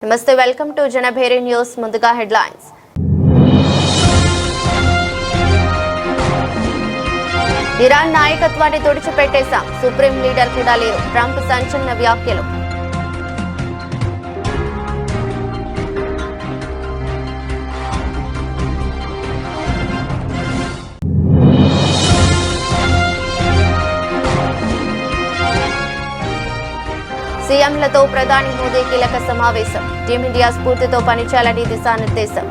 నమస్తే welcome to Janabheri news ముందుగా headlines Iran నాయకత్వాన్ని తుడిచిపెట్టేశాం సుప్రీం లీడర్ కూడా లేరు ట్రంప్ సంచలన వ్యాఖ్యలు సీఎంలతో ప్రధాని మోదీ కీలక సమావేశం టీమిండియా స్ఫూర్తితో పనిచేయాలని దిశానిర్దేశం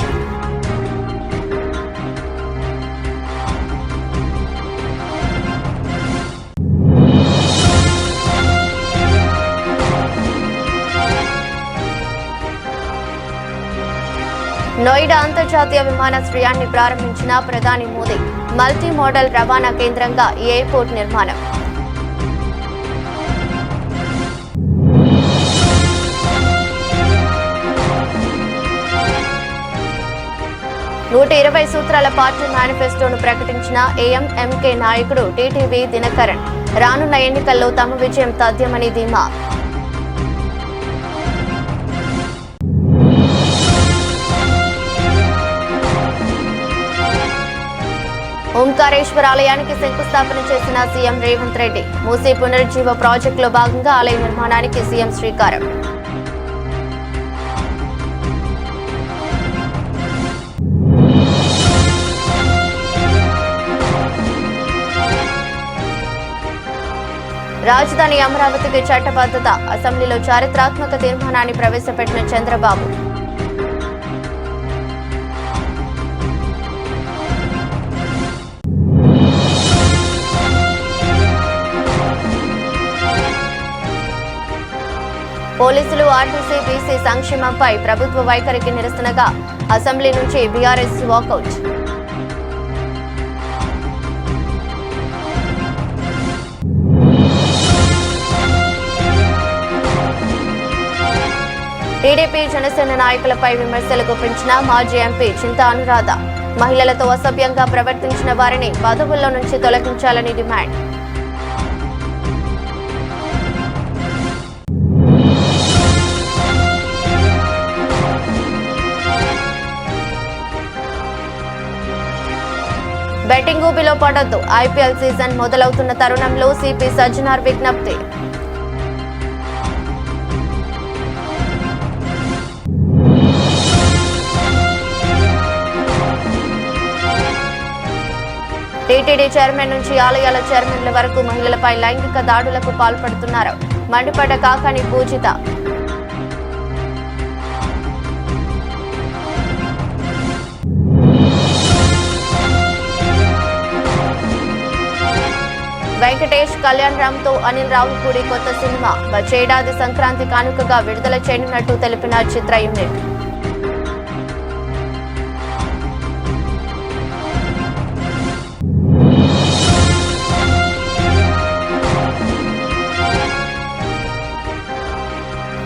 నోయిడా అంతర్జాతీయ విమానాశ్రయాన్ని ప్రారంభించిన ప్రధాని మోదీ మల్టీ మోడల్ రవాణా కేంద్రంగా ఈ ఎయిర్పోర్ట్ నిర్మాణం నూట 20 సూత్రాల పార్టీ మేనిఫెస్టోను ప్రకటించిన ఏఎంఎంకే నాయకుడు టీటీవీ దినకరన్ రానున్న ఎన్నికల్లో తమ విజయం తథ్యమని ధీమా ఓంకారేశ్వర ఆలయానికి శంకుస్థాపన చేసిన సీఎం రేవంత్ రెడ్డి మూసీ పునరుజ్జీవ ప్రాజెక్టులో భాగంగా ఆలయ నిర్మాణానికి సీఎం శ్రీకారం రాజధాని అమరావతికి చట్టబద్ధత అసెంబ్లీలో చారిత్రాత్మక తీర్మానాన్ని ప్రవేశపెట్టిన చంద్రబాబు పోలీసులు ఆర్టీసీ బీసీ సంక్షేమంపై ప్రభుత్వ వైఖరికి నిరసనగా అసెంబ్లీ నుంచి బీఆర్ఎస్ వాకౌట్ టీడీపీ జనసేన నాయకులపై విమర్శలు గుప్పించిన మాజీ ఎంపీ చింతా అనురాధ మహిళలతో అసభ్యంగా ప్రవర్తించిన వారిని పదవుల్లో నుంచి తొలగించాలని డిమాండ్ బెట్టింగ్ ఊబిలో పడొద్దు ఐపీఎల్ సీజన్ మొదలవుతున్న తరుణంలో సిపి సజ్జనార్ విజ్ఞప్తి టీటీడీ చైర్మన్ నుంచి ఆలయాల చైర్మన్ల వరకు మహిళలపై లైంగిక దాడులకు పాల్పడుతున్నారు మండిపడ్డ కాకాని పూజిత వెంకటేష్ కళ్యాణ్ రామ్ తో అనిల్ రావుపూడి కొత్త సినిమా వచ్చేడాది సంక్రాంతి కానుకగా విడుదల చేయనున్నట్టు తెలిపిన చిత్ర యూనిట్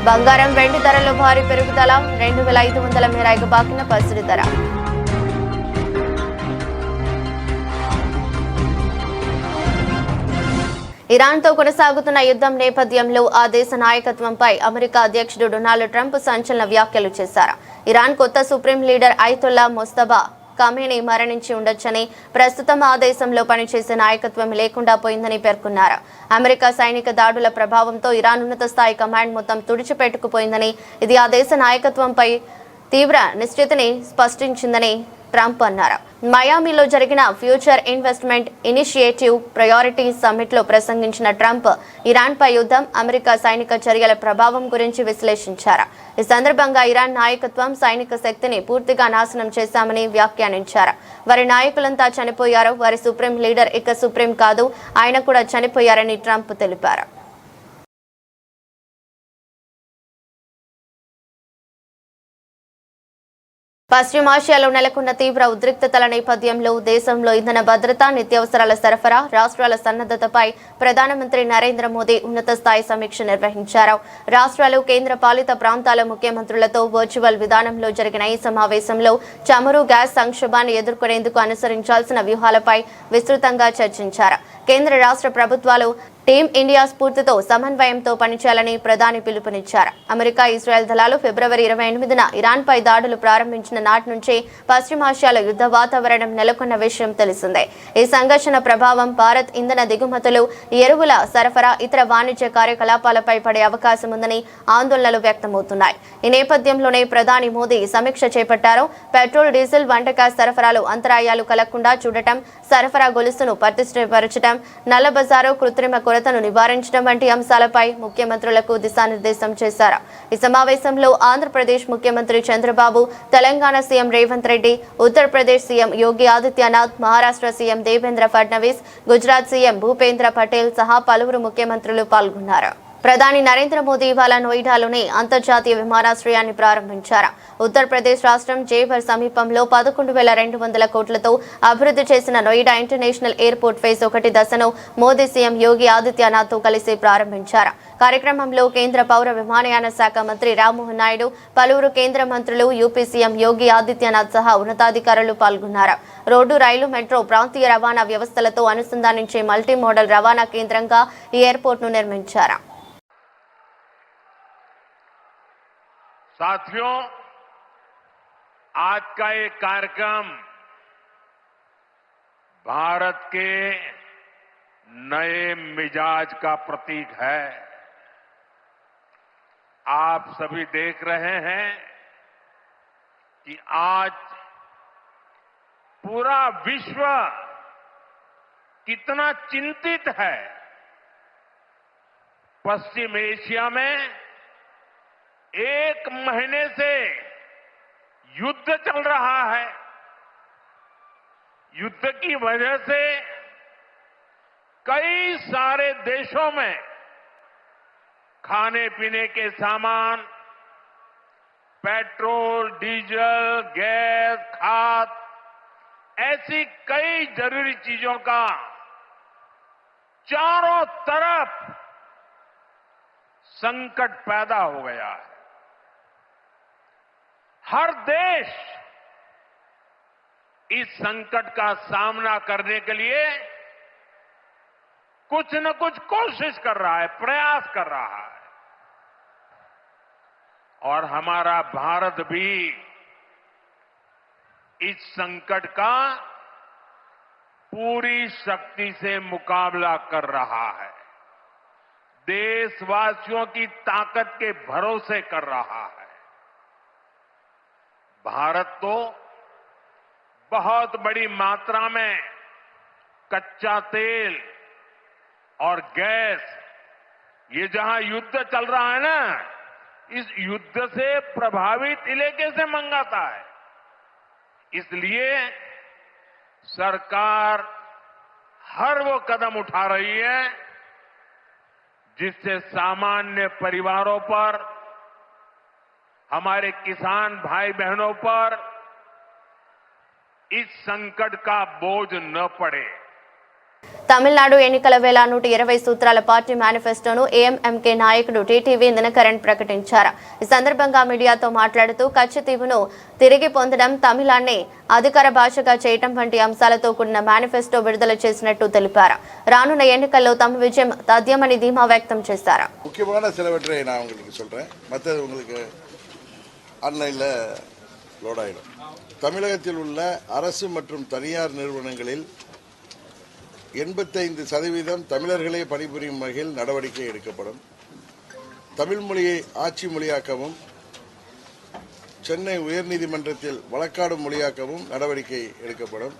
బంగారం వెండి ధరలో భారీ పెరుగుదల 2500 మేర ఎగబాకిన పసిడి ధర ఇరాన్తో కొనసాగుతున్న యుద్ధం నేపథ్యంలో ఆ దేశ నాయకత్వంపై అమెరికా అధ్యక్షుడు డొనాల్డ్ ట్రంప్ సంచలన వ్యాఖ్యలు చేశారు ఇరాన్ కొత్త supreme leader Ayatollah Mustafa Khamenei మరణించి ఉండొచ్చని ప్రస్తుతం ఆ దేశంలో పనిచేసే నాయకత్వం లేకుండా పోయిందని పేర్కొన్నారు అమెరికా సైనిక దాడుల ప్రభావంతో ఇరాన్ ఉన్నత స్థాయి కమాండ్ మొత్తం తుడిచిపెట్టుకుపోయిందని ఇది ఆ దేశ నాయకత్వంపై తీవ్ర నిశ్చితిని స్పష్టించిందని ట్రంప్ అన్నారు మయామిలో జరిగిన future investment initiative priority summit లో ప్రసంగించిన ట్రంప్ ఇరాన్ పై యుద్ధం అమెరికా సైనిక చర్యల ప్రభావం గురించి విశ్లేషించారు ఈ సందర్భంగా ఇరాన్ నాయకత్వం సైనిక శక్తిని పూర్తిగా నాశనం చేశామని వ్యాఖ్యానించారు వారి నాయకులంతా చనిపోయారు వారి సుప్రీం లీడర్ ఇక సుప్రీం కాదు ఆయన కూడా చనిపోయారని ట్రంప్ తెలిపారు పశ్చిమాసియాలో నెలకొన్న తీవ్ర ఉద్రిక్తతల నేపథ్యంలో దేశంలో ఇంధన భద్రత నిత్యావసరాల సరఫరా రాష్ట్రాల సన్నద్ధతపై ప్రధానమంత్రి నరేంద్ర మోదీ ఉన్నత స్థాయి సమీక్ష నిర్వహించారు రాష్ట్రాలు కేంద్ర పాలిత ప్రాంతాల ముఖ్యమంత్రులతో వర్చువల్ విధానంలో జరిగిన ఈ సమావేశంలో చమురు గ్యాస్ సంక్షోభాన్ని ఎదుర్కొనేందుకు అనుసరించాల్సిన వ్యూహాలపై విస్తృతంగా చర్చించారు కేంద్ర రాష్ట్ర ప్రభుత్వాలు టీమ్ ఇండియా స్ఫూర్తితో సమన్వయంతో పనిచేయాలని ప్రధాని పిలుపునిచ్చారు. అమెరికా, ఇజ్రాయెల్ దళాలు ఫిబ్రవరి 28న ఇరాన్పై దాడులు ప్రారంభించిన నాటి నుంచి పశ్చిమాసియాలో యుద్ధ వాతావరణం నెలకొన్న విషయం తెలిసిందే. ఈ సంఘర్షణ ప్రభావం భారత్ ఇంధన దిగుమతులు, ఎరువుల సరఫరా, ఇతర వాణిజ్య కార్యకలాపాలపై పడే అవకాశం ఉందని ఆందోళనలు వ్యక్తమవుతున్నాయి. ఈ నేపథ్యంలోనే ప్రధాని మోదీ సమీక్ష చేపట్టారు. పెట్రోల్, డీజిల్, వంటక సరఫరాలు అంతరాయాలు కలగకుండా చూడటం, సరఫరా గొలుసును పటిష్టపరచడం, నల్లబజారు, కృత్రిమ కొరతను నివారించడం వంటి అంశాలపై ముఖ్యమంత్రులకు దిశానిర్దేశం చేశారు. ఈ సమావేశంలో ఆంధ్రప్రదేశ్ ముఖ్యమంత్రి Chandrababu, Telangana CM Revanth Reddy, Uttar Pradesh CM Yogi Adityanath, Maharashtra CM Devendra Fadnavis, Gujarat CM Bhupendra Patel సహా పలువురు ముఖ్యమంత్రులు పాల్గొన్నారు. ప్రధాని నరేంద్ర మోదీ ఇవాళ నోయిడాలోని అంతర్జాతీయ విమానాశ్రయాన్ని ప్రారంభించారు. ఉత్తరప్రదేశ్ రాష్ట్రం జేవర్ సమీపంలో 11,200 కోట్లతో అభివృద్ధి చేసిన నోయిడా ఇంటర్నేషనల్ ఎయిర్పోర్ట్ ఫేజ్ 1 దశను మోదీ సీఎం యోగి ఆదిత్యనాథ్తో కలిసి ప్రారంభించారు. కార్యక్రమంలో కేంద్ర పౌర విమానయాన శాఖ మంత్రి రామ్మోహన్ నాయుడు, పలువురు కేంద్ర మంత్రులు, యూపీ సీఎం యోగి ఆదిత్యనాథ్ సహా ఉన్నతాధికారులు పాల్గొన్నారు. రోడ్డు, రైలు, మెట్రో, ప్రాంతీయ రవాణా వ్యవస్థలతో అనుసంధానించే మల్టీ మోడల్ రవాణా కేంద్రంగా ఈ ఎయిర్పోర్ట్ను నిర్మించారు. साथियों, आज का ये कार्यक्रम भारत के नए मिजाज का प्रतीक है। आप सभी देख रहे हैं कि आज पूरा विश्व कितना चिंतित है। पश्चिम एशिया में 1 महीने से युद्ध चल रहा है। युद्ध की वजह से कई सारे देशों में खाने पीने के सामान, पेट्रोल, डीजल, गैस, खाद, ऐसी कई जरूरी चीजों का चारों तरफ संकट पैदा हो गया है। हर देश इस संकट का सामना करने के लिए कुछ न कुछ कोशिश कर रहा है, प्रयास कर रहा है। और हमारा भारत भी इस संकट का पूरी शक्ति से मुकाबला कर रहा है। देशवासियों की ताकत के भरोसे कर रहा है। भारत तो बहुत बड़ी मात्रा में कच्चा तेल और गैस, ये जहां युद्ध चल रहा है ना, इस युद्ध से प्रभावित इलाके से मंगाता है। इसलिए सरकार हर वो कदम उठा रही है जिससे सामान्य परिवारों पर, हमारे किसान भाई बहनों पर इस संकट का बोझ न पड़े। తమిళనాడు ఎన్నికల వేళ 120 సూత్రాల పార్టీ మేనిఫెస్టోను ఏఎంఎంకే నాయకుడు టీటీవీ దినకరన్ ప్రకటించారు. ఈ సందర్భంగా మీడియాతో మాట్లాడుతూ కచ్చతీవును తిరిగి పొందడం, తమిళాన్ని అధికార భాషగా చేయడం వంటి అంశాలతో కూడిన మేనిఫెస్టో విడుదల చేసినట్టు తెలిపారు. రానున్న ఎన్నికల్లో తమ విజయం తథ్యమని ధీమా వ్యక్తం చేశారు. ముఖ్యమైన சிலவற்றை நான் உங்களுக்கு சொல்றேன். மற்றது உங்களுக்கு ஆன்லைன்ல லோட் ஆயிடும். தமிழகத்தில் உள்ள அரசு மற்றும் தனியார் நிறுவனங்களில் 85% தமிழர்களே பணிபுரியும் வகையில் நடவடிக்கை எடுக்கப்படும். தமிழ் மொழியை ஆட்சி மொழியாக்கவும், சென்னை உயர்நீதிமன்றத்தில் வழக்காடும் மொழியாக்கவும் நடவடிக்கை எடுக்கப்படும்.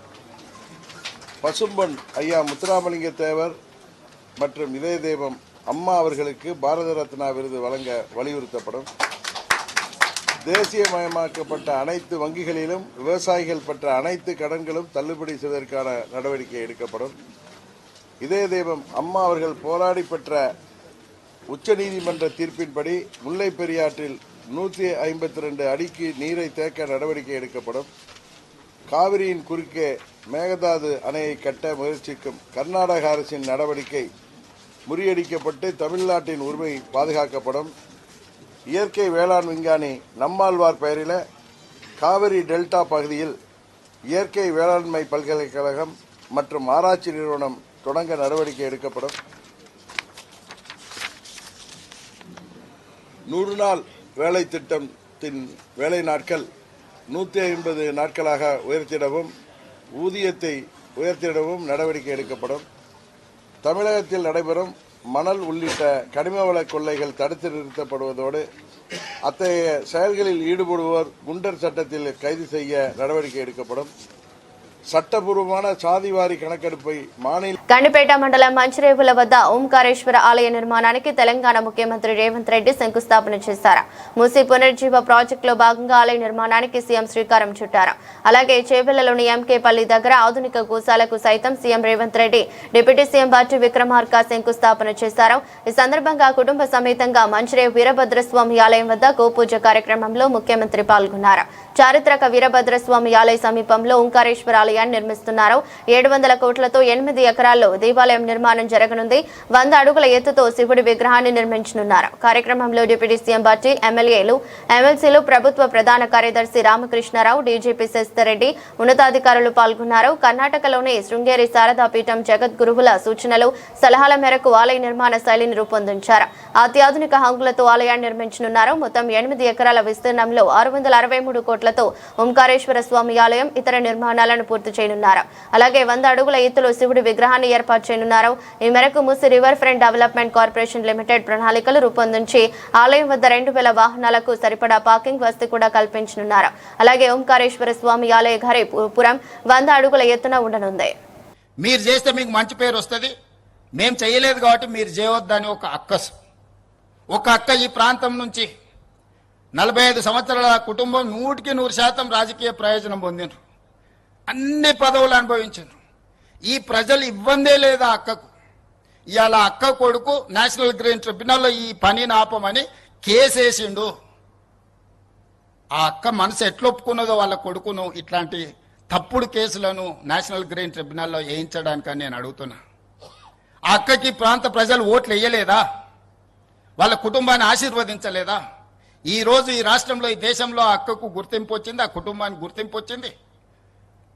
பசும்பொன் ஐயா முத்துராமலிங்க தேவர் மற்றும் இதய தெய்வம் அம்மா அவர்களுக்கு பாரத ரத்னா விருது வழங்க வலியுறுத்தப்படும். தேசியமயமாக்கப்பட்ட அனைத்து வங்கிகளிலும் விவசாயிகள் பெற்ற அனைத்து கடன்களும் தள்ளுபடி செய்வதற்கான நடவடிக்கை எடுக்கப்படும். இதய தெய்வம் அம்மா அவர்கள் போராடி பெற்ற உச்சநீதிமன்ற தீர்ப்பின்படி முல்லை பெரியாற்றில் 152 அடிக்கு நீரை தேக்க நடவடிக்கை எடுக்கப்படும். காவிரியின் குறுக்கே மேகதாது அணையை கட்ட முயற்சிக்கும் கர்நாடக அரசின் நடவடிக்கை முறியடிக்கப்பட்டு தமிழ்நாட்டின் உரிமை பாதுகாக்கப்படும். இயற்கை வேளாண் விஞ்ஞானி நம்மாழ்வார் பெயரில் காவிரி டெல்டா பகுதியில் இயற்கை வேளாண்மை பல்கலைக்கழகம் மற்றும் ஆராய்ச்சி நிறுவனம் தொடங்க நடவடிக்கை எடுக்கப்படும். 100 நாள் வேலை திட்டத்தின் வேலை நாட்கள் 150 நாட்களாக உயர்த்திடவும் ஊதியத்தை உயர்த்திடவும் நடவடிக்கை எடுக்கப்படும். தமிழகத்தில் நடைபெறும் மணல் உள்ளிட்ட கனிம வள கொள்ளைகள் தடுத்து நிறுத்தப்படுவதோடு அத்தகைய செயல்களில் ஈடுபடுவோர் குண்டர் சட்டத்தில் கைது செய்ய நடவடிக்கை எடுக்கப்படும். చట్టపూర్వమైన సాదివారీ కణకెడుపై మానిల గండిపేట మండలం మంచిరేవుల వద్ద ఓంకారేశ్వర ఆలయ నిర్మాణానికి తెలంగాణ ముఖ్యమంత్రి రేవంత్ రెడ్డి శంకుస్థాపన చేశారు. మూసీ పునర్జీవ ప్రాజెక్టులో భాగంగా ఆలయ నిర్మాణానికి సీఎం శ్రీకారం చుట్టారు. అలాగే చేవెళ్లలోని ఎంకేపల్లి దగ్గర ఆధునిక గోశాలకు సైతం CM Revanth Reddy deputy CM బట్టి విక్రమార్క శంకుస్థాపన చేశారు. ఈ సందర్భంగా కుటుంబ సమేతంగా మంచిరేవు వీరభద్రస్వామి ఆలయం వద్ద గోపూజ కార్యక్రమంలో ముఖ్యమంత్రి పాల్గొన్నారు. చారిత్రక వీరభద్రస్వామి ఆలయ సమీపంలో ఓంకారేశ్వర ఆలయాన్ని నిర్మిస్తున్నారు. 700 కోట్లతో 8 ఎకరాల్లో దేవాలయం నిర్మాణం జరగనుంది. 100 అడుగుల ఎత్తుతో శివుడి విగ్రహాన్ని నిర్మించనున్నారు. కార్యక్రమంలో డిప్యూటీ సీఎం బట్టి, ఎమ్మెల్యేలు, ఎమ్మెల్సీలు, ప్రభుత్వ ప్రధాన కార్యదర్శి రామకృష్ణారావు, డీజీపీ శశిధర్రెడ్డి, ఉన్నతాధికారులు పాల్గొన్నారు. కర్ణాటకలోని శృంగేరి శారదాపీఠం జగద్గురువుల సూచనలు, సలహాల మేరకు ఆలయ నిర్మాణ శైలిని రూపొందించారు. అత్యాధునిక హంగులతో ఆలయాన్ని నిర్మించనున్నారు. మొత్తం 8 ఎకరాల విస్తీర్ణంలో 663 కోట్లతో ఓంకారేశ్వర స్వామి ఆలయం ఇతర నిర్మాణాలను పూర్తి చేయనున్నారు. అలాగే 100 అడుగుల ఎత్తులో శివుడి విగ్రహాన్ని ఏర్పాటు చేయనున్నారు. ఈ మేరకు Musi river front development corporation limited ప్రణాళికలు రూపొందించి ఆలయం వద్ద 2000 వాహనాలకు సరిపడా పార్కింగ్ వసతి కూడా కల్పించనున్నారు. అలాగే ఓంకారేశ్వర స్వామి ఆలయ పురం 100 అడుగుల ఎత్తున ఉండనుంది. మీరు చేస్తే మీకు మంచి పేరు వస్తుంది. మేము చేయలేదు కాబట్టి మీరు చేయవద్దని ఒక అక్క ఈ ప్రాంతం నుంచి 45 సంవత్సరాల కుటుంబం 100% రాజకీయ ప్రయోజనం పొందిండ్రు. అన్ని పదవులు అనుభవించారు. ఈ ప్రజలు ఇవ్వందే లేదా అక్కకు. ఇవాళ అక్క కొడుకు నేషనల్ గ్రీన్ ట్రిబ్యునల్లో ఈ పనిని ఆపమని కేసేసిండు. ఆ అక్క మనసు ఎట్లొప్పుకున్నదో వాళ్ళ కొడుకును ఇట్లాంటి తప్పుడు కేసులను నేషనల్ గ్రీన్ ట్రిబ్యునల్లో వేయించడానికని నేను అడుగుతున్నా. ఆ అక్కకి ప్రాంత ప్రజలు ఓట్లు వేయలేదా? వాళ్ళ కుటుంబాన్ని ఆశీర్వదించలేదా? ఈ రోజు ఈ రాష్ట్రంలో, ఈ దేశంలో ఆ అక్కకు గుర్తింపు వచ్చింది, ఆ కుటుంబానికి గుర్తింపు వచ్చింది.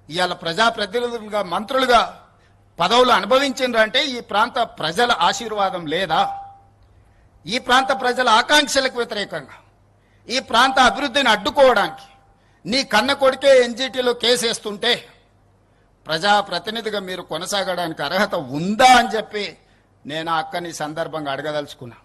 ఇవాళ ప్రజాప్రతినిధులుగా, మంత్రులుగా పదవులు అనుభవించిండ్రంటే ఈ ప్రాంత ప్రజల ఆశీర్వాదం లేదా? ఈ ప్రాంత ప్రజల ఆకాంక్షలకు వ్యతిరేకంగా ఈ ప్రాంత అభివృద్ధిని అడ్డుకోవడానికి నీ కన్న కొడుకే ఎన్జిటిలో కేసేస్తుంటే ప్రజాప్రతినిధిగా మీరు కొనసాగడానికి అర్హత ఉందా అని చెప్పి నేను ఆ అక్కని సందర్భంగా అడగదలుచుకున్నా.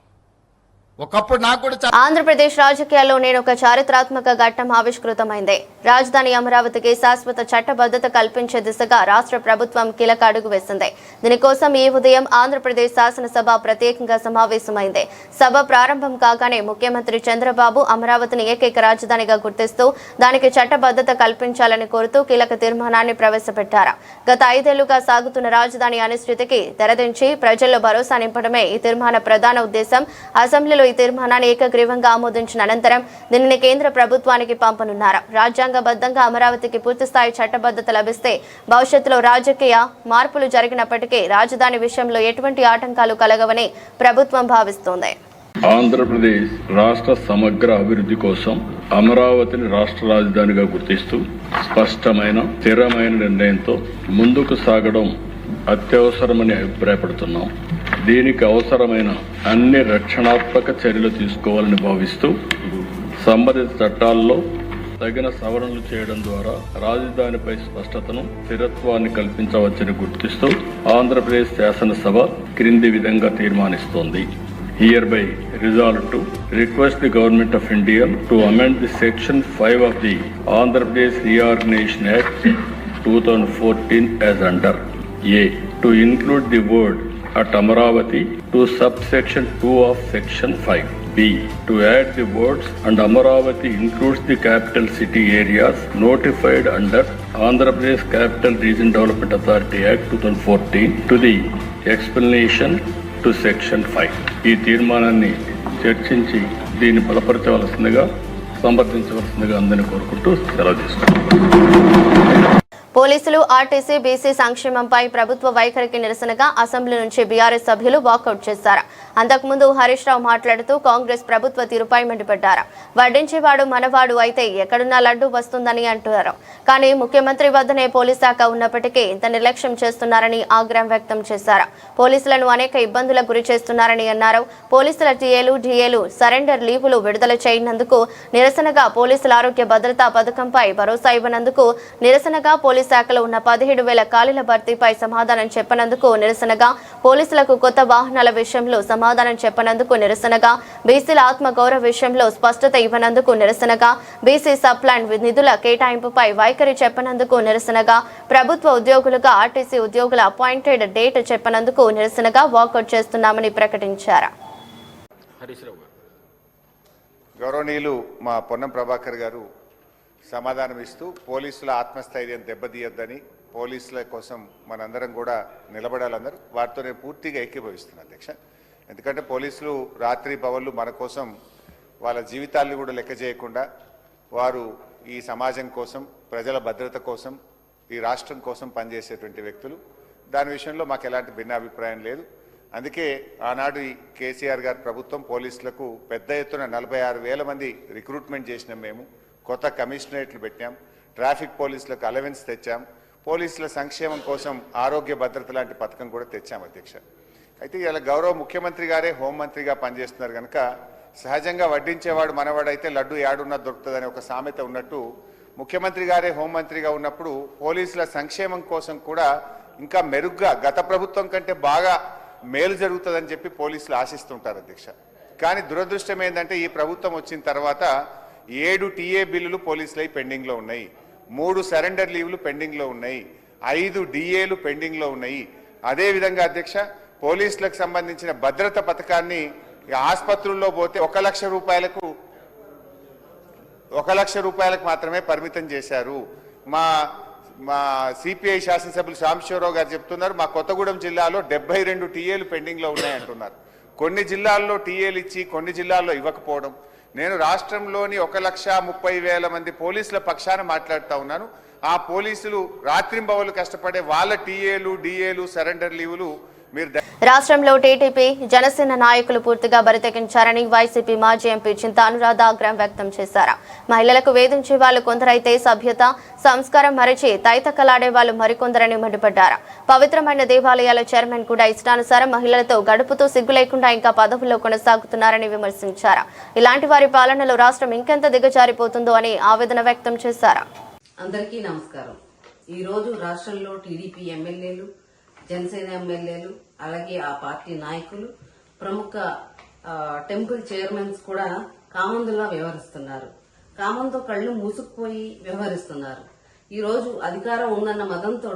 ఒకప్పుడు నాకు కూడా ఆంధ్రప్రదేశ్ రాజకీయాల్లో నేను ఒక చారిత్రాత్మక ఘట్టం ఆవిష్కృతమైంది. రాజధాని అమరావతికి శాశ్వత చట్టబద్ధత కల్పించే దిశగా రాష్ట్ర ప్రభుత్వం కీలక అడుగు వేసింది. దీనికోసం ఈ ఉదయం ఆంధ్రప్రదేశ్ శాసనసభ ప్రత్యేకంగా సమావేశమైంది. సభ ప్రారంభం కాగానే ముఖ్యమంత్రి చంద్రబాబు అమరావతిని ఏకైక రాజధానిగా గుర్తిస్తూ దానికి చట్టబద్ధత కల్పించాలని కోరుతూ కీలక తీర్మానాన్ని ప్రవేశపెట్టారు. గత 5 ఏళ్లుగా సాగుతున్న రాజధాని అనిశ్చితికి తెరదించి ప్రజల్లో భరోసా నింపడమే ఈ తీర్మాన ప్రధాన ఉద్దేశం. అసెంబ్లీలో ఈ తీర్మానాన్ని ఏకగ్రీవంగా ఆమోదించిన అనంతరం దీనిని కేంద్ర ప్రభుత్వానికి పంపనున్నారు. రాజ్యాంగబద్ధంగా అమరావతికి పూర్తిస్థాయి చట్టబద్ధత లభిస్తే భవిష్యత్తులో రాజకీయ మార్పులు జరిగినప్పటికీ రాజధాని విషయంలో ఎటువంటి ఆటంకాలు కలగవని ప్రభుత్వం భావిస్తోంది. ఆంధ్రప్రదేశ్ రాష్ట్ర సమగ్ర అభివృద్ధి కోసం అమరావతిని రాష్ట్ర రాజధానిగా గుర్తిస్తూ స్పష్టమైన, స్థిరమైన నిర్ణయంతో ముందుకు సాగడం అత్యవసరమని అభిప్రాయపడుతున్నాం. దీనికి అవసరమైన అన్ని రక్షణాత్మక చర్యలు తీసుకోవాలని భావిస్తూ సంబంధిత చట్టాల్లో తగిన సవరణలు చేయడం ద్వారా రాజధానిపై స్పష్టతను, స్థిరత్వాన్ని కల్పించవచ్చని గుర్తిస్తూ ఆంధ్రప్రదేశ్ శాసనసభ క్రింది విధంగా తీర్మానిస్తోంది. Hereby resolved to request the Government of India to amend the Section 5 of the Andhra Pradesh Reorganization Act 2014 as under A. To include the word at Amaravati to subsection 2 of Section 5. B. To add the words and Amaravati includes the capital city areas notified under Andhra Pradesh Capital Region Development Authority Act 2014 to the explanation to section 5. ఈ తీర్మానాన్ని చర్చించి దీన్ని బలపరచవలసిందిగా, సమర్థించవలసిందిగా అందరినీ కోరుకుంటూ సెలవు తీసుకుంటాం. పోలీసులు RTC BC సంక్షేమంపై ప్రభుత్వ వైఖరికి నిరసనగా అసెంబ్లీ నుంచి బీఆర్ఎస్ సభ్యులు వాకౌట్ చేశారు. అంతకుముందు హరీష్ రావు మాట్లాడుతూ కాంగ్రెస్ ప్రభుత్వ తీరుపై మండిపడ్డారు. వడ్డించేవాడు మనవాడు అయితే ఎక్కడున్నా లడ్డు వస్తుందని అంటున్నారు. కానీ ముఖ్యమంత్రి వద్దనే పోలీస్ శాఖ ఉన్నప్పటికీ ఇంత నిర్లక్ష్యం చేస్తున్నారని ఆగ్రహం వ్యక్తం చేశారు. పోలీసులను అనేక ఇబ్బందులకు గురి చేస్తున్నారని అన్నారు. పోలీసుల డిఏలు సరెండర్ లీవులు విడుదల చేయనందుకు నిరసనగా పోలీసుల ఆరోగ్య భద్రతా పథకంపై భరోసా ఇవ్వనందుకు నిరసనగా పోలీస్ శాఖలో ఉన్న 17,000 ఖాళీల భర్తీపై సమాధానం చెప్పనందుకు నిరసనగా పోలీసులకు కొత్త వాహనాల విషయంలో సమాధానం చెప్పనందుకు నిరసనగా బీసీల ఆత్మగౌరవ విషయంలో స్పష్టత ఇవ్వనందుకు నిరసనగా బీసీ సప్లాన్ నిధుల కేటాయింపుపై వైఖరి చెప్పనందుకు నిరసనగా ప్రభుత్వ ఉద్యోగులుగా ఆర్టీసీ ఉద్యోగుల అపాయింటెడ్ డేట్ చెప్పనందుకు నిరసనగా వాకౌట్ చేస్తున్నామని ప్రకటించారు. గౌరవనీయులు మా పొన్నం ప్రభాకర్ గారు సమాధానం ఇస్తూ పోలీసుల ఆత్మస్థైర్యం దెబ్బతీయొద్దని, పోలీసుల కోసం మనందరం కూడా నిలబడాలందరూ వారితో నేను పూర్తిగా ఏకీభవిస్తున్నాను అధ్యక్ష. ఎందుకంటే పోలీసులు రాత్రి పగళ్ళు మన కోసం వాళ్ళ జీవితాలను కూడా లెక్క చేయకుండా వారు ఈ సమాజం కోసం, ప్రజల భద్రత కోసం, ఈ రాష్ట్రం కోసం పనిచేసేటువంటి వ్యక్తులు. దాని విషయంలో మాకు ఎలాంటి భిన్నాభిప్రాయం లేదు. అందుకే ఆనాడు ఈ కేసీఆర్ గారి ప్రభుత్వం పోలీసులకు పెద్ద ఎత్తున 46,000 మంది రిక్రూట్మెంట్ చేసినాం. మేము కొత్త కమిషనరేట్లు పెట్టాం, ట్రాఫిక్ పోలీసులకు అలవెన్స్ తెచ్చాం, పోలీసుల సంక్షేమం కోసం ఆరోగ్య భద్రత లాంటి పథకం కూడా తెచ్చాం అధ్యక్ష. అయితే ఇలా గౌరవ ముఖ్యమంత్రి గారే హోంమంత్రిగా పనిచేస్తున్నారు కనుక సహజంగా వడ్డించేవాడు మనవాడైతే లడ్డు యాడున్నా దొరుకుతుందనే ఒక సామెత ఉన్నట్టు ముఖ్యమంత్రి గారే హోంమంత్రిగా ఉన్నప్పుడు పోలీసుల సంక్షేమం కోసం కూడా ఇంకా మెరుగ్గా గత ప్రభుత్వం కంటే బాగా మేలు జరుగుతుందని చెప్పి పోలీసులు ఆశిస్తుంటారు అధ్యక్ష. కానీ దురదృష్టం ఏంటంటే ఈ ప్రభుత్వం వచ్చిన తర్వాత 7 టీఏ బిల్లులు పోలీసులై పెండింగ్లో ఉన్నాయి, 3 సరెండర్ లీవ్లు పెండింగ్లో ఉన్నాయి, 5 డిఏలు పెండింగ్లో ఉన్నాయి. అదేవిధంగా అధ్యక్ష పోలీసులకు సంబంధించిన భద్రత పథకాన్ని ఆసుపత్రుల్లో పోతే 1 లక్ష రూపాయలకు మాత్రమే పరిమితం చేశారు. మా సిపిఐ శాసనసభ్యులు సాంబశివరావు గారు చెప్తున్నారు మా కొత్తగూడెం జిల్లాలో 72 టీఏలు పెండింగ్లో ఉన్నాయంటున్నారు. కొన్ని జిల్లాల్లో టీఏలు ఇచ్చి కొన్ని జిల్లాల్లో ఇవ్వకపోవడం. నేను రాష్ట్రంలోని 1,30,000 మంది పోలీసుల పక్షాన మాట్లాడుతూ ఉన్నాను. ఆ పోలీసులు రాత్రింబవలు కష్టపడే వాళ్ళ టీఏలు, డిఏలు, సరెండర్ లీవులు మీరు రాష్ట్రంలో టీడీపీ జనసేన నాయకులు పూర్తిగా బరితెగించారని వైసీపీ మాజీ ఎంపీ చింత అనురాధ ఆగ్రహం వ్యక్తం చేశారు. మహిళలకు వేధించే వాళ్ళు కొందరైతే సభ్యత సంస్కారం మరిచి తైతక్కలాడే వాళ్ళు మరికొందరని మండిపడ్డారు. పవిత్రమైన దేవాలయాల చైర్మన్ కూడా ఇష్టానుసారం మహిళలతో గడుపుతూ సిగ్గు లేకుండా ఇంకా పదవుల్లో కొనసాగుతున్నారని విమర్శించారు. ఇలాంటి వారి పాలనలో రాష్ట్రం ఇంకెంత దిగజారిపోతుందో అని ఆవేదన వ్యక్తం చేశారు. అందరికీ నమస్కారం. ఈ రోజు రాష్ట్రంలో టీడీపీ ఎమ్మెల్యేలు, జనసేన ఎమ్మెల్యేలు, అలాగే ఆ పార్టీ నాయకులు, ప్రముఖ టెంపుల్ చైర్మన్స్ కూడా కామందులా వ్యవహరిస్తున్నారు. కామంతో కళ్ళు మూసుకుపోయి వ్యవహరిస్తున్నారు. ఈ రోజు అధికారం ఉందన్న మదంతో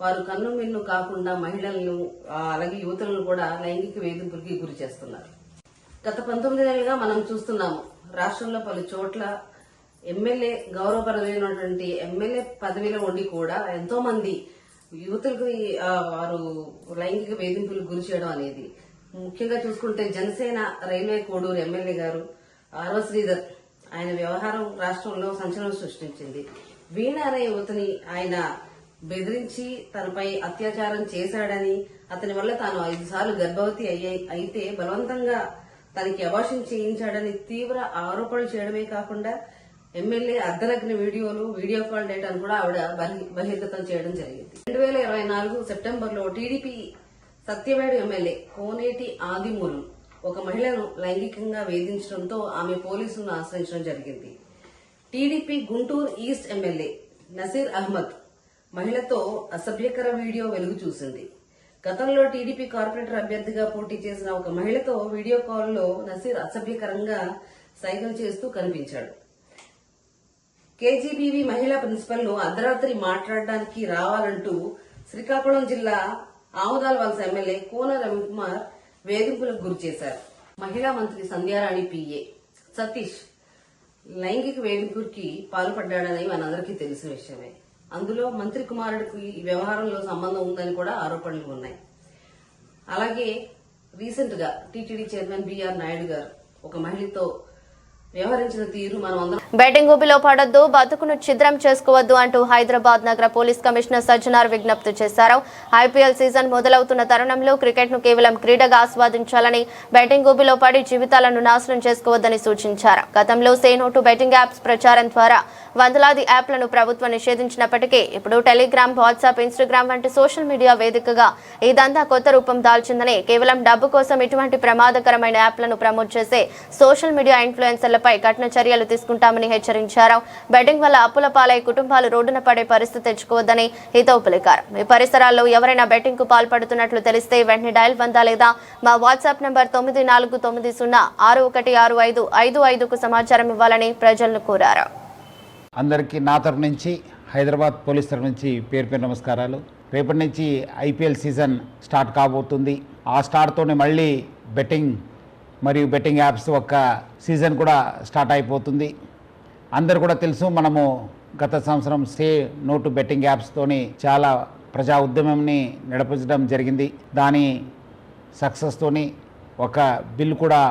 వారు కన్ను మిన్ను కాకుండా మహిళలను అలాగే యువతులను కూడా లైంగిక వేధింపులకి గురి చేస్తున్నారు. గత 19 ఏళ్లుగా మనం చూస్తున్నాము రాష్ట్రంలో పలు చోట్ల ఎమ్మెల్యే గౌరవప్రదమైనటువంటి ఎమ్మెల్యే పదవిలో ఉండి కూడా ఎంతో మంది యువతులకు వారు లైంగిక వేధింపులకు గురి చేయడం అనేది. ముఖ్యంగా చూసుకుంటే జనసేన రైల్వే కోడూరు ఎమ్మెల్యే గారు ఆర్వ శ్రీధర్, ఆయన వ్యవహారం రాష్ట్రంలో సంచలనం సృష్టించింది. వీణ అనే యువతిని ఆయన బెదిరించి తనపై అత్యాచారం చేశాడని, అతని వల్ల తాను 5 సార్లు గర్భవతి అయితే బలవంతంగా తనకి అబార్షన్ చేయించాడని తీవ్ర ఆరోపణలు చేయడమే కాకుండా ఎమ్మెల్యే అర్ధనగ్న వీడియో కాల్ డేటాను కూడా ఆవిడ బహిర్గతం చేయడం జరిగింది. 2024 సెప్టెంబర్లో టీడీపీ సత్యవేడు ఎమ్మెల్యే కోనేటి ఆదిమూలం ఒక మహిళను లైంగికంగా వేధించడంతో ఆమె పోలీసులను ఆశ్రయించడం జరిగింది. టీడీపీ గుంటూరు ఈస్ట్ ఎమ్మెల్యే నసీర్ అహ్మద్ మహిళతో అసభ్యకర వీడియో వెలుగు చూసింది. గతంలో టీడీపీ కార్పొరేటర్ అభ్యర్థిగా పోటీ చేసిన ఒక మహిళతో వీడియో కాల్లో నసీర్ అసభ్యకరంగా సైగలు చేస్తూ కనిపించాడు. కేజీబీవీ మహిళా ప్రిన్సిపల్ ను అర్ధరాత్రి మాట్లాడడానికి రావాలంటూ శ్రీకాకుళం జిల్లా ఆముదాల వలస ఎమ్మెల్యే కోన రవికుమార్ వేధింపులకు గురి చేశారు. మహిళా మంత్రి సంధ్యారాణి పిఏ సతీష్ లైంగిక వేధింపుకి పాల్పడ్డాడని మనందరికీ తెలిసిన విషయమే. అందులో మంత్రి కుమారుడికి ఈ వ్యవహారంలో సంబంధం ఉందని కూడా ఆరోపణలు ఉన్నాయి. అలాగే రీసెంట్ గా టీటీడీ చైర్మన్ బిఆర్ నాయుడు గారు ఒక మహిళతో వ్యవహరించిన తీరు మనం అందరం బెట్టింగ్ ఊబిలో పడొద్దు, బతుకును ఛిద్రం చేసుకోవద్దు అంటూ హైదరాబాద్ నగర పోలీస్ కమిషనర్ సజ్జనార్ విజ్ఞప్తి చేశారు. ఐపీఎల్ సీజన్ మొదలవుతున్న తరుణంలో క్రికెట్ ను కేవలం క్రీడగా ఆస్వాదించాలని, బెట్టింగ్ ఊబిలో పడి జీవితాలను నాశనం చేసుకోవద్దని సూచించారు. గతంలో say no to betting apps ప్రచారం ద్వారా వందలాది యాప్లను ప్రభుత్వం నిషేధించినప్పటికీ ఇప్పుడు టెలిగ్రామ్, వాట్సాప్, ఇన్స్టాగ్రామ్ వంటి సోషల్ మీడియా వేదికగా ఇదంతా కొత్త రూపం దాల్చిందని, కేవలం డబ్బు కోసం ఇటువంటి ప్రమాదకరమైన యాప్లను ప్రమోట్ చేసే సోషల్ మీడియా ఇన్ఫ్లుయెన్సర్లపై కఠిన చర్యలు తీసుకుంటామని హెచ్చరించారు. బెట్టింగ్ వల్ల అప్పుల పాలై కుటుంబాలు రోడ్డున పడే పరిస్థితి తెచ్చుకోవద్దని హితవు పలికారు. మీ పరిసరాల్లో ఎవరైనా బెట్టింగ్ కు పాల్పడుతున్నట్లు తెలిస్తే వెంటనే డయల్ 100 లేదా మా వాట్సాప్ నంబర్ 9490616555కు సమాచారం ఇవ్వాలని ప్రజలను కోరారు. అందరికీ నా తరపు నుంచి, హైదరాబాద్ పోలీస్ తరపు నుంచి పేరు పేరు నమస్కారాలు. రేపటి నుంచి ఐపీఎల్ సీజన్ స్టార్ట్ కాబోతుంది. ఆ స్టార్ట్తోనే మళ్ళీ బెట్టింగ్ మరియు బెట్టింగ్ యాప్స్ ఒక సీజన్ కూడా స్టార్ట్ అయిపోతుంది. అందరు కూడా తెలుసు, మనము గత సంవత్సరం సే నో టు బెట్టింగ్ యాప్స్తోని చాలా ప్రజా ఉద్యమంని నడిపించడం జరిగింది. దాని సక్సెస్తోని ఒక బిల్ కూడా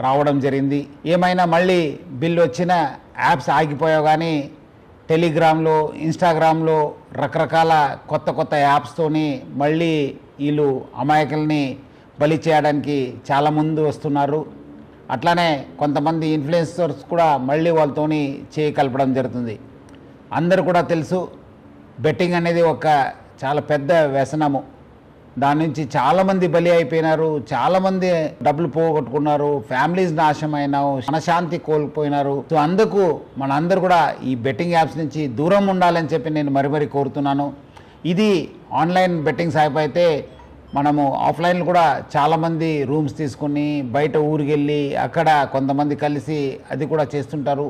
రావడం జరిగింది. ఏమైనా మళ్ళీ బిల్ వచ్చిన యాప్స్ ఆగిపోయావు, కానీ టెలిగ్రామ్లో, ఇన్స్టాగ్రామ్లో రకరకాల కొత్త యాప్స్తోని మళ్ళీ వీళ్ళు అమాయకుల్ని బలి చేయడానికి చాలా ముందు వస్తున్నారు. అట్లానే కొంతమంది ఇన్ఫ్లుయెన్సర్స్ కూడా మళ్ళీ వాళ్ళతోని చేయి కలపడం జరుగుతుంది. అందరు కూడా తెలుసు, బెట్టింగ్ అనేది ఒక చాలా పెద్ద వ్యసనము. దాని నుంచి చాలామంది బలి అయిపోయినారు, చాలామంది డబ్బులు పోగొట్టుకున్నారు, ఫ్యామిలీస్ నాశనమైనారు, మనశాంతి కోల్పోయినారు. సో అందుకు మనందరూ కూడా ఈ బెట్టింగ్ యాప్స్ నుంచి దూరం ఉండాలని చెప్పి నేను మరీ కోరుతున్నాను. ఇది ఆన్లైన్ బెట్టింగ్ యాప్ అయితే మనము ఆఫ్లైన్లో కూడా చాలామంది రూమ్స్ తీసుకుని బయట ఊరికి వెళ్ళి అక్కడ కొంతమంది కలిసి అది కూడా చేస్తుంటారు.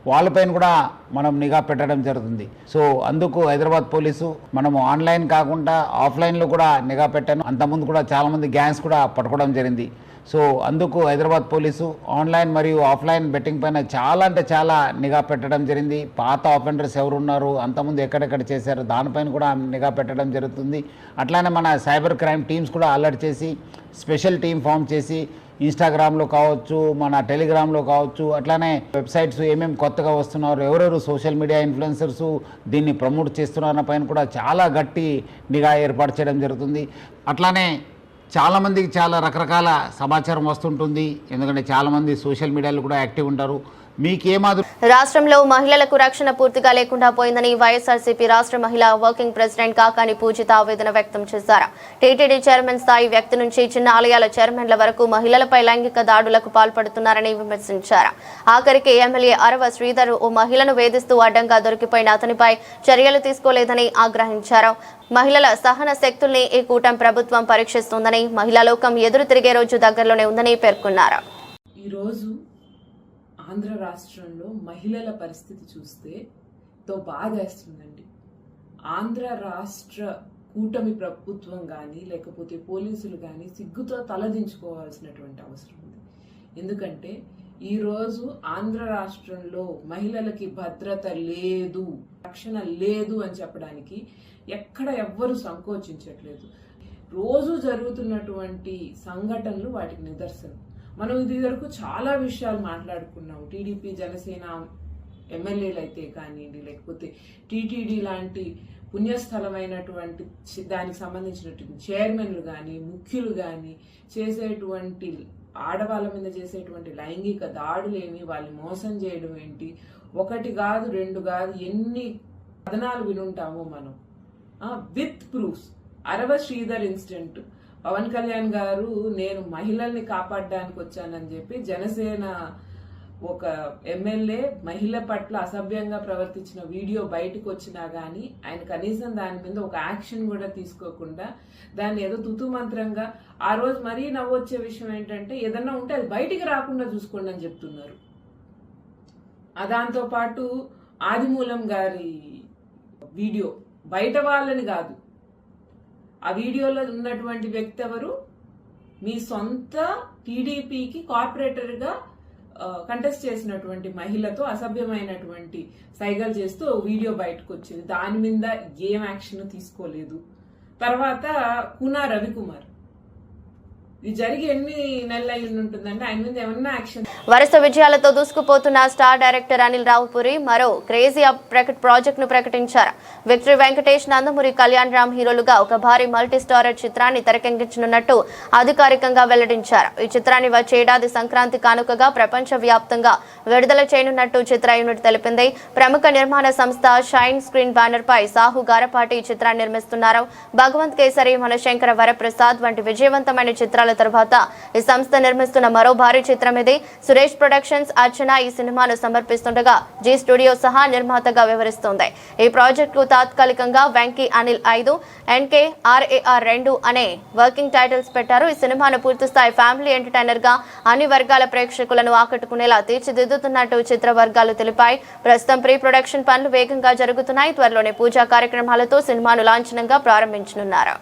వాళ్ళపైన కూడా మనం నిఘా పెట్టడం జరుగుతుంది. సో అందుకు హైదరాబాద్ పోలీసు మనము ఆన్లైన్ కాకుండా ఆఫ్లైన్లో కూడా నిఘా పెట్టాను. అంతకుముందు కూడా చాలామంది గ్యాంగ్స్ కూడా పట్టుకోవడం జరిగింది. సో అందుకు హైదరాబాద్ పోలీసు ఆన్లైన్ మరియు ఆఫ్లైన్ బెట్టింగ్ పైన చాలా అంటే చాలా నిఘా పెట్టడం జరిగింది. పాత ఆఫెండర్స్ ఎవరున్నారు, అంతకుముందు ఎక్కడెక్కడ చేశారు, దానిపైన కూడా నిఘా పెట్టడం జరుగుతుంది. అట్లానే మన సైబర్ క్రైమ్ టీమ్స్ కూడా అలర్ట్ చేసి స్పెషల్ టీం ఫామ్ చేసి ఇన్స్టాగ్రామ్లో కావచ్చు, మన టెలిగ్రామ్లో కావచ్చు, అట్లానే వెబ్సైట్స్ ఏమేమి కొత్తగా వస్తున్నారు, ఎవరెవరు సోషల్ మీడియా ఇన్ఫ్లుయెన్సర్స్ దీన్ని ప్రమోట్ చేస్తున్న పైన కూడా చాలా గట్టి నిఘా ఏర్పాటు చేయడం జరుగుతుంది. అట్లానే చాలామందికి చాలా రకరకాల సమాచారం వస్తుంటుంది, ఎందుకంటే చాలామంది సోషల్ మీడియాలో కూడా యాక్టివ్ ఉంటారు. రాష్ట్రంలో మహిళలకు రక్షణ పూర్తిగా లేకుండా పోయిందని వైఎస్ఆర్సీపీ రాష్ట్ర మహిళా వర్కింగ్ ప్రెసిడెంట్ కాకాని పూజిత ఆవేదన వ్యక్తం చేశారు. టీటీడీ చైర్మన్ స్థాయి వ్యక్తి నుంచి చిన్న ఆలయాల చైర్మన్ల వరకు మహిళలపై లైంగిక దాడులకు పాల్పడుతున్నారని విమర్శించారు. ఆఖరికి ఎమ్మెల్యే అరవ శ్రీధర్ ఓ మహిళను వేధిస్తూ అడ్డంగా దొరికిపోయిన అతనిపై చర్యలు తీసుకోలేదని ఆగ్రహించారు. మహిళల సహన శక్తుల్ని ఈ కూటమి ప్రభుత్వం పరీక్షిస్తోందని, మహిళా లోకం ఎదురు తిరిగే రోజు దగ్గరలోనే ఉందని పేర్కొన్నారు. ఆంధ్ర రాష్ట్రంలో మహిళల పరిస్థితి చూస్తే బాధేస్తుందండి. ఆంధ్ర రాష్ట్ర కూటమి ప్రభుత్వం కానీ లేకపోతే పోలీసులు కానీ సిగ్గుతో తలదించుకోవాల్సినటువంటి అవసరం ఉంది. ఎందుకంటే ఈరోజు ఆంధ్ర రాష్ట్రంలో మహిళలకి భద్రత లేదు, రక్షణ లేదు అని చెప్పడానికి ఎక్కడ ఎవ్వరూ సంకోచించట్లేదు. రోజు జరుగుతున్నటువంటి సంఘటనలు వాటికి నిదర్శనం. మనం ఇది వరకు చాలా విషయాలు మాట్లాడుకున్నాం. టీడీపీ, జనసేన ఎమ్మెల్యేలు అయితే కానివ్వండి, లేకపోతే టీటీడీ లాంటి పుణ్యస్థలమైనటువంటి దానికి సంబంధించినటువంటి చైర్మన్లు కానీ, ముఖ్యులు కానీ చేసేటువంటి ఆడవాళ్ళ మీద చేసేటువంటి లైంగిక దాడులేమి, వాళ్ళు మోసం చేయడం ఏంటి, ఒకటి కాదు రెండు కాదు ఎన్ని కథనాలు వినుంటామో మనం. With proofs. Arava Sridhar incident, Pawan Kalyan garu నేను మహిళల్ని కాపాడడానికి వచ్చానని చెప్పి జనసేన ఒక ఎమ్మెల్యే మహిళ పట్ల అసభ్యంగా ప్రవర్తించిన వీడియో బయటకు వచ్చినా గానీ ఆయన కనీసం దాని మీద ఒక యాక్షన్ కూడా తీసుకోకుండా దాన్ని ఏదో తుతుమంత్రంగా, ఆ రోజు మరీ నవ్వొచ్చే విషయం ఏంటంటే ఏదన్నా ఉంటే అది బయటికి రాకుండా చూసుకోండి అని చెప్తున్నారు. దాంతో పాటు ఆదిమూలం గారి వీడియో బయట వాళ్ళని కాదు, ఆ వీడియోలో ఉన్నటువంటి వ్యక్తి ఎవరు, మీ సొంత టీడీపీకి కార్పొరేటర్ గా కంటెస్ట్ చేసినటువంటి మహిళతో అసభ్యమైనటువంటి సైగలు చేస్తూ వీడియో బయటకు వచ్చింది. దాని మీద ఏం యాక్షన్ తీసుకోలేదు. తర్వాత కునా రవికుమార్ ఇది జరిగి ఎన్ని నెలలు అయి ఉంటుందంటే ఆయన మీద ఏమన్నా యాక్షన్. వరుస విజయాలతో దూసుకుపోతున్న స్టార్ డైరెక్టర్ అనిల్ రావుపూరి మరో క్రేజీ ప్రాజెక్ట్ ను ప్రకటించారు. విక్టరీ వెంకటేష్, నందమూరి కళ్యాణ్ రామ్ హీరోలుగా ఒక భారీ మల్టీ స్టారర్ చిత్రాన్ని తెరకెక్కించనున్నట్టు అధికారికంగా వెల్లడించారు. ఈ చిత్రాన్ని వచ్చే ఏడాది సంక్రాంతి కానుకగా ప్రపంచ వ్యాప్తంగా విడుదల చేయనున్నట్టు చిత్ర యూనిట్ తెలిపింది. ప్రముఖ నిర్మాణ సంస్థ షైన్ స్క్రీన్ బ్యానర్ పై సాహు గారపాటి ఈ చిత్రాన్ని నిర్మిస్తున్నారు. భగవంత్ కేసరి, మనశంకర వరప్రసాద్ వంటి విజయవంతమైన చిత్రాల తర్వాత ఈ సంస్థ నిర్మిస్తున్న మరో భారీ చిత్రం ఇది. సురేష్ ప్రొడక్షన్స్ అర్చన ఈ సినిమాను సమర్పిస్తుండగా జీ స్టూడియో సహా నిర్మాతగా వ్యవహరిస్తోంది. ఈ ప్రాజెక్టుకు తాత్కాలికంగా వెంకీ అనిల్ 5, ఎన్కే RAR 2 అనే వర్కింగ్ టైటిల్స్ పెట్టారు. ఈ సినిమాను పూర్తిస్థాయి ఫ్యామిలీ ఎంటర్టైనర్ గా అన్ని వర్గాల ప్రేక్షకులను ఆకట్టుకునేలా తీర్చిదిద్దుతున్నట్టు చిత్ర వర్గాలు తెలిపాయి. ప్రస్తుతం ప్రీ ప్రొడక్షన్ పనులు వేగంగా జరుగుతున్నాయి. త్వరలోనే పూజా కార్యక్రమాలతో సినిమాను లాంఛనంగా ప్రారంభించనున్నారు.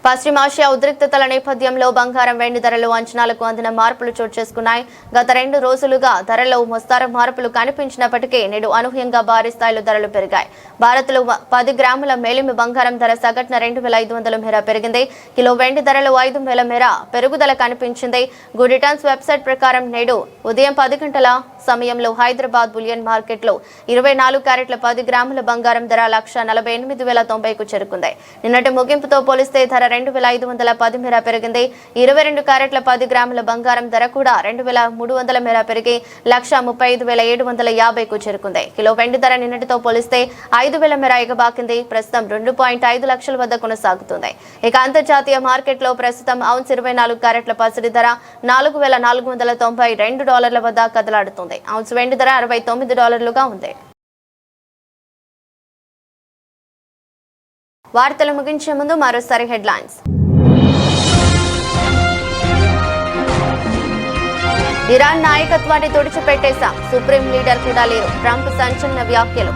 పశ్చిమాసియా ఉద్రిక్తతల నేపథ్యంలో బంగారం, వెండి ధరలు అంచనాలకు అందిన మార్పులు చోటు చేసుకున్నాయి. గత 2 రోజులుగా ధరల్లో మోస్తరు మార్పులు కనిపించినప్పటికీ నేడు అనూహ్యంగా భారీ స్థాయిలో ధరలు పెరిగాయి. భారత్లో 10 గ్రాముల మేలిమి బంగారం ధర సగటున 2500 మేర పెరిగింది. కిలో వెండి ధరలు 5000 మేర పెరుగుదల కనిపించింది. గుడ్ రిటర్న్స్ వెబ్సైట్ ప్రకారం నేడు ఉదయం 10 గంటల సమయంలో హైదరాబాద్ బులియన్ మార్కెట్లో 24 క్యారెట్ల 10 గ్రాముల బంగారం ధర 1,48,090కు చేరుకుంది. నిన్నటి ముగింపుతో పోలిస్తే ధర 2510 మేర పెరిగింది. 22 క్యారెట్ల 10 గ్రాముల బంగారం ధర కూడా 2300 మేర పెరిగి 1,35,750కు చేరుకుంది. కిలో వెండి ధర నిన్నటితో పోలిస్తే 5000 మేర ఎగబాకింది. ప్రస్తుతం 2.5 లక్షల వద్ద కొనసాగుతుంది. ఇక అంతర్జాతీయ మార్కెట్లో ప్రస్తుతం ఔన్స్ 24 క్యారెట్ల పసిడి ధర $4,492 వద్ద కదలాడుతుంది. ఔన్స్ వెండి ధర $69గా ఉంది. వార్తలు ముగించే ముందు మరోసారి హెడ్లైన్స్. ఇరాన్ నాయకత్వాన్ని తుడిచిపెట్టేశాం, సుప్రీం లీడర్ కూడా లేరు, ట్రంప్ సంచలన వ్యాఖ్యలు.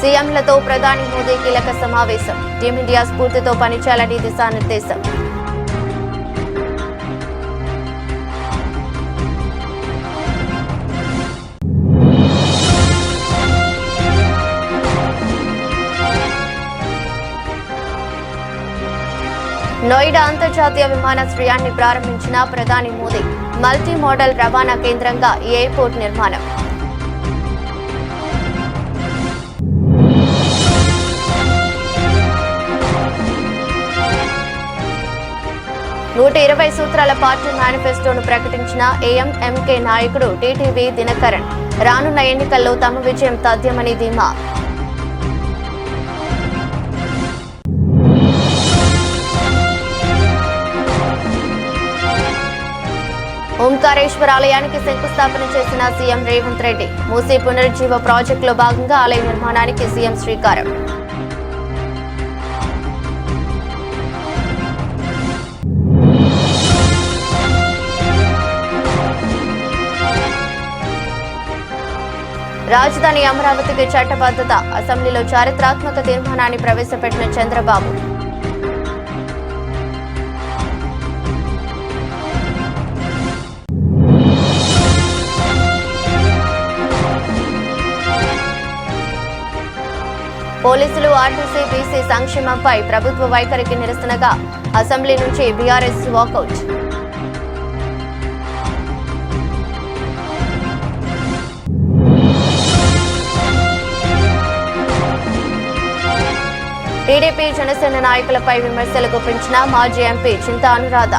సీఎంలతో ప్రధాని మోదీ కీలక సమావేశం, టీమిండియా స్ఫూర్తితో పనిచేయాలని దిశానిర్దేశం. నోయిడా అంతర్జాతీయ విమానాశ్రయాన్ని ప్రారంభించిన ప్రధాని మోదీ, మల్టీ మోడల్ రవాణా కేంద్రంగా ఈ ఎయిర్పోర్ట్ నిర్మాణం. నూట 20 సూత్రాల పార్టీ మేనిఫెస్టోను ప్రకటించిన ఏఎంఎంకే నాయకుడు టీటీవీ దినకరన్, రానున్న ఎన్నికల్లో తమ విజయం తథ్యమని ధీమా. ఓంకారేశ్వర ఆలయానికి శంకుస్థాపన చేసిన సీఎం రేవంత్ రెడ్డి, మూసీ పునరుజ్జీవ ప్రాజెక్టులో భాగంగా ఆలయ నిర్మాణానికి సీఎం శ్రీకారం. రాజధాని అమరావతికి చట్టబద్ధత, అసెంబ్లీలో చారిత్రాత్మక తీర్మానాన్ని ప్రవేశపెట్టిన చంద్రబాబు. పోలీసులు ఆర్టీసీ బీసీ సంక్షేమంపై ప్రభుత్వ వైఖరికి నిరసనగా అసెంబ్లీ నుంచి బీఆర్ఎస్ వాకౌట్. టీడీపీ జనసేన నాయకులపై విమర్శలు గుప్పించిన మాజీ ఎంపీ చింతా అనురాధ,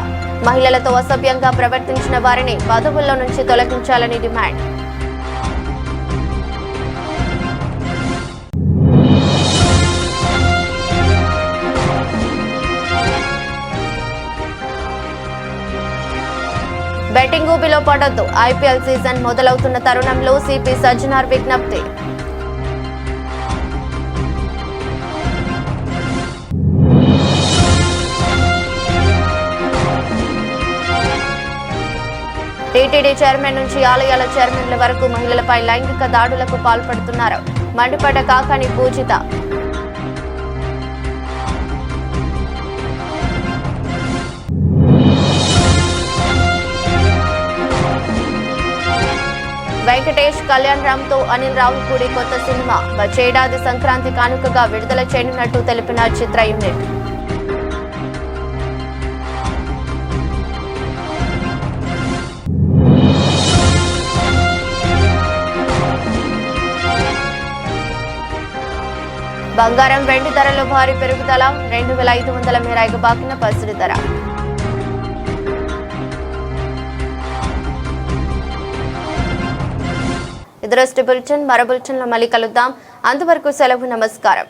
మహిళలతో అసభ్యంగా ప్రవర్తించిన వారిని పదవుల్లో నుంచి తొలగించాలని డిమాండ్. బెట్టింగ్ ఊబిలో పడొద్దు, ఐపీఎల్ సీజన్ మొదలవుతున్న తరుణంలో సిపి సజ్జనార్ విజ్ఞప్తి. టీటీడీ చైర్మన్ నుంచి ఆలయాల చైర్మన్ల వరకు మహిళలపై లైంగిక దాడులకు పాల్పడుతున్నారు, మండిపడ్డ కాకాని పూజిత. వెంకటేష్ కళ్యాణ్ రామ్ తో అనిల్ రావిపూడి కొత్త సినిమా వచ్చే ఏడాది సంక్రాంతి కానుకగా విడుదల చేయనున్నట్టు తెలిపిన చిత్ర యూనిట్. బంగారం వెండి ధరలో భారీ పెరుగుదల 2,500 మేర ఎగబాకిన పసిడి ధర. ఇది బులెటిన్. మరో బులెటిన్లో మళ్ళీ కలుద్దాం. అంతవరకు సెలవు. నమస్కారం.